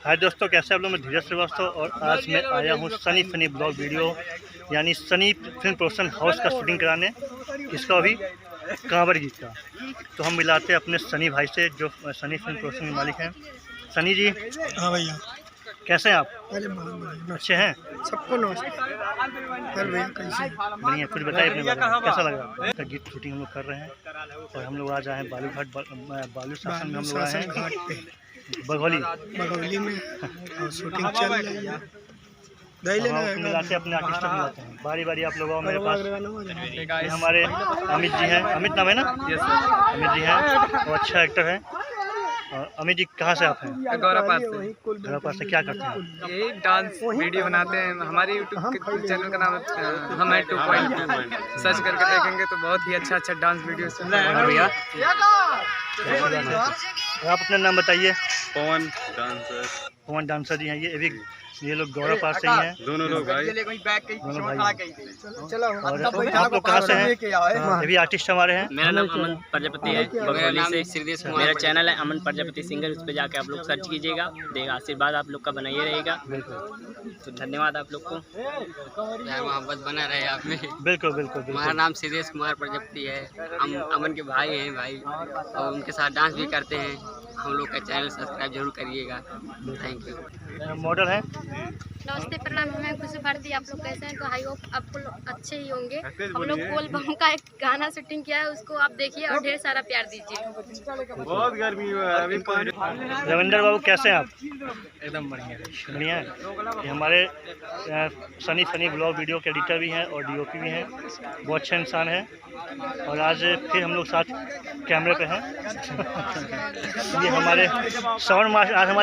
हाय दोस्तों, कैसे आप लोग? मैं धीरज श्रीवास्तव और आज मैं आया हूँ सनी फनी ब्लॉग वीडियो यानी सनी फिल्म प्रोडक्शन हाउस का शूटिंग कराने। इसका अभी कांवड़ गीत का। तो हम मिलाते हैं अपने सनी भाई से जो सनी फिल्म प्रोडक्शन के मालिक हैं। सनी जी। हाँ भैया, कैसे हैं आप? अरे बहुत अच्छे हैं? सबको नमस्कार। भैया कैसे? बढ़िया। कुछ बताइए अपने बारे में, कैसा लग रहा है? गीत शूटिंग हम लोग कर रहे हैं और हम लोग आज आए हैं बालू शासन में। हम लोग आए हैं घाट पे बघौली में और शूटिंग चल रही है। मिलाते अपने आर्टिस्ट मिलाते हैं बारी बारी। आप लोग आओ मेरे पास। ये हमारे अमित जी हैं। अमित नाम है ना? अमित जी हैं और अच्छा एक्टर है। और अमित जी कहाँ से आप हैं? गौरापास से। क्या करते हैं? यही डांस वीडियो बनाते हैं। हमारे यूट्यूब चैनल का नाम हम है 2.2। सर्च करके देखेंगे तो बहुत ही अच्छा डांस वीडियो भैया। आप अपना नाम बताइए। पवन डांसर जी हैं। ये लोग गौरापास से ही हैं। दोनों लोग भाई। और आप लोग कहाँ से हैं? ये भी आर्टिस्ट हमारे हैं। मेरा नाम अमन प्रजापति है, बघौली से। मेरा चैनल है अमन प्रजापति सिंगर, उस पर जाके आप लोग सर्च कीजिएगा, देगा। आशीर्वाद आप लोग का बना ही रहेगा। तो धन्यवाद आप लोग को। मोहब्बत बना रहे आप में। बिल्कुल बिल्कुल। हमारा नाम श्रीदेश कुमार प्रजापति है। हम अमन के भाई हैं भाई, और उनके साथ डांस भी करते हैं। हम लोग का चैनल सब्सक्राइब जरूर करिएगा। Thank you. मॉडल है। नमस्ते, प्रणाम। मैं खुशी भारती। आप लोग कैसे हैं? तो आई होप आप लोग अच्छे ही होंगे। हम लोग बोल बम का एक गाना शूटिंग किया है, उसको आप देखिए और ढेर सारा प्यार दीजिए। बहुत गर्मी है अभी। रविंदर बाबू कैसे हैं आप? एकदम बढ़िया बढ़िया है। ये हमारे सनी फनी ब्लॉग वीडियो के एडिटर भी हैं और डीओपी भी हैं। बहुत अच्छे इंसान हैं। और आज फिर हम लोग साथ कैमरे पे हैं। ये हमारे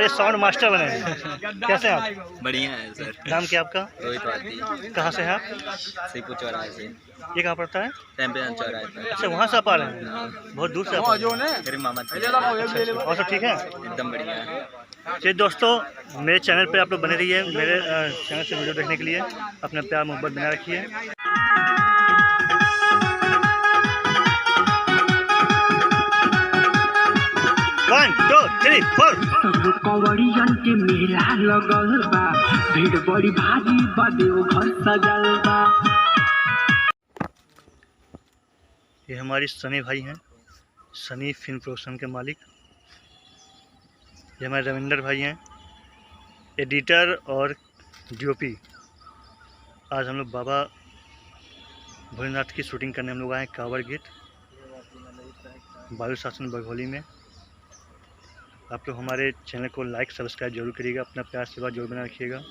साउंड मास्टर बने हैं। कैसे हैं आप? बढ़िया है सर। नाम क्या आपका? रोहित भारती। कहाँ से हैं आप? सीपुर चौराहे से। ये कहाँ पड़ता है? चैंपियन चौराहे पर। अच्छा, वहाँ से आप आ रहे हैं? बहुत दूर से आप आ रहे हैं। मेरे मामा थे। और सब ठीक है? एकदम बढ़िया है। चलिए दोस्तों, मेरे चैनल पे आप लोग बने रहिए। मेरे चैनल से वीडियो देखने के लिए अपना प्यार मोहब्बत बना रखिए। One, 2, 3, 4। कवड़ियन के मेला लगल बा, भीड़ बड़ी भारी बा, देवघर सजल बा। ये हमारी सनी भाई हैं, सनी फिल्म प्रोडक्शन के मालिक। ये हमारे रविंदर भाई हैं, एडिटर और डीओपी। आज हम लोग बाबा भोलेनाथ की शूटिंग करने हम लोग आए हैं कांवड़ गीत बालू शासन बघौली में। आप लोग हमारे चैनल को लाइक सब्सक्राइब जरूर करिएगा, अपना प्यार सेवा जरूर बना रखिएगा।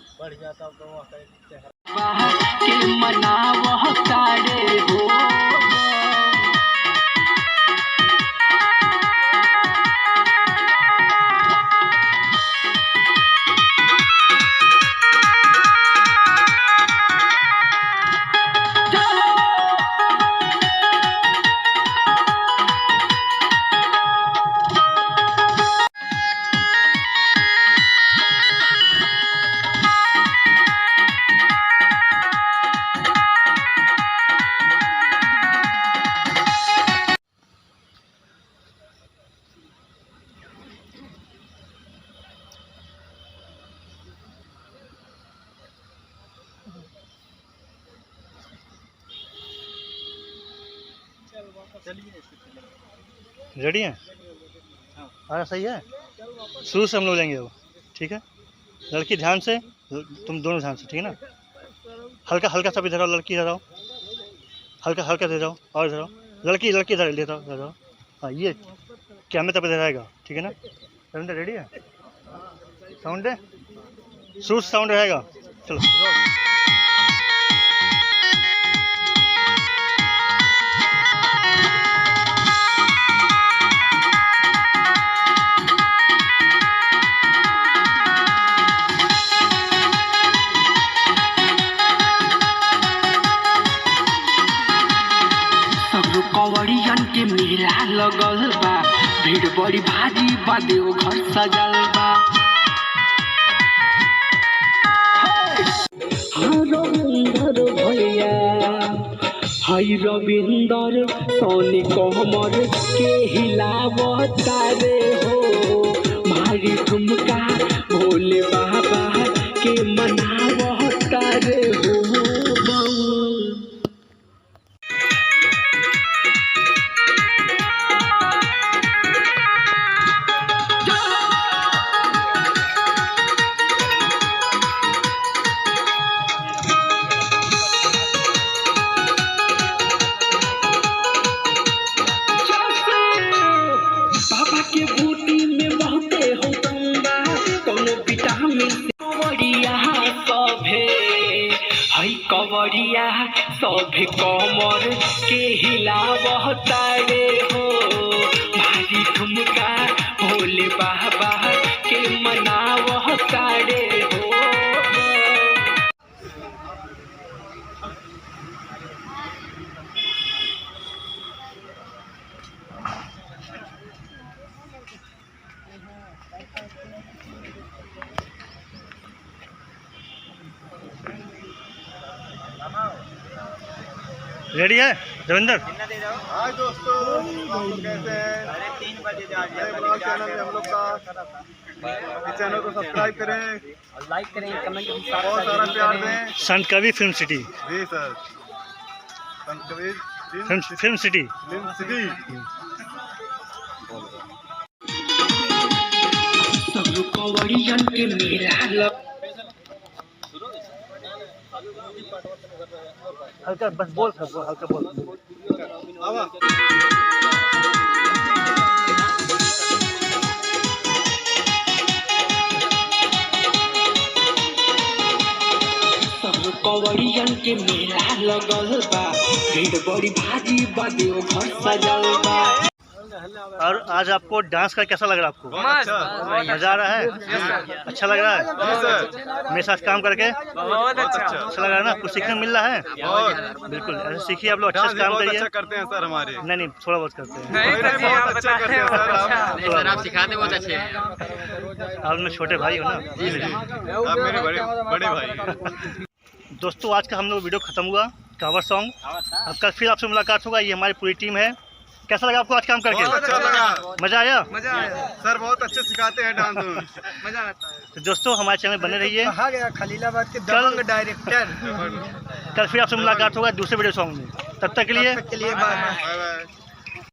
रेडी हैं? हाँ सही है। शुरू से हम लोग लेंगे वो, ठीक है? लड़की ध्यान से, तुम दोनों ध्यान से, ठीक है ना? हल्का हल्का सा इधर आओ, लड़की इधर आओ, हल्का हल्का इधर आओ और इधर आओ। लड़की इधर ले जाओ। हाँ, ये कैमरे तब इधर आएगा, ठीक है ना? रविंदर रेडी है? साउंड है, शुरू से साउंड रहेगा। चलो कवड़ियन के मेला लगल बा, भीड़ बड़ी भारी बा, देवघर सजल बा। रविंदर भैया, हाय रविंदर सोनी कोमर के हिलावता रे हो, मारी ठुमका भोले कोनो विटामिन से कवरिया सभे हई कवरिया सभे कमर के हिलावता रे हो भारी ठुमका भोले बाबा के मनावता रे हो। रेडी है देवेंद्र? हाय दोस्तों, आप लोग कैसे हैं? अरे 3 बजे ब्लॉग चैनल है हम लोग का। इस चैनल को सब्सक्राइब करें और लाइक करें, कमेंट बहुत सारा प्यार दें। संत कबीर फिल्म सिटी। जी सर, संत कबीर फिल्म सिटी। सब कवरियन के मेला लग हल्का बस बोल, हल्का बोल। सब कवरियन के मेला लगल बा भीड़ बड़ी भारी बा देव घर सजल बा। और आज आपको डांस का कैसा लग रहा है आपको? मजा आ रहा है? अच्छा लग रहा है मेरे साथ काम करके? बहुत अच्छा लग रहा है ना? कुछ सीखने मिल रहा है? बिल्कुल, ऐसे सीखिए आप लोग, अच्छे से काम करिए। अच्छा करते हैं सर हमारे। नहीं थोड़ा बहुत करते हैं। बहुत अच्छा करते हैं सर आप सिखाते बहुत अच्छे हैं। आप मैं छोटे भाई हो ना। आप मेरे बड़े भाई। दोस्तों आज का हम लोग वीडियो खत्म हुआ, कवर सॉन्ग। अब कल फिर आपसे मुलाकात होगा। ये हमारी पूरी टीम है। कैसा लगा आपको आज काम करके? बहुत अच्छा लगा। मजा आया? मजा आया सर बहुत अच्छे सिखाते हैं डांस। मजा आता है। तो दोस्तों हमारे चैनल बने रहिए। कहा गया खलीलाबाद के दबंग डायरेक्टर। कल फिर आपसे मुलाकात होगा दूसरे वीडियो सॉन्ग में। तब तक के लिए बाय बाय। Bye bye.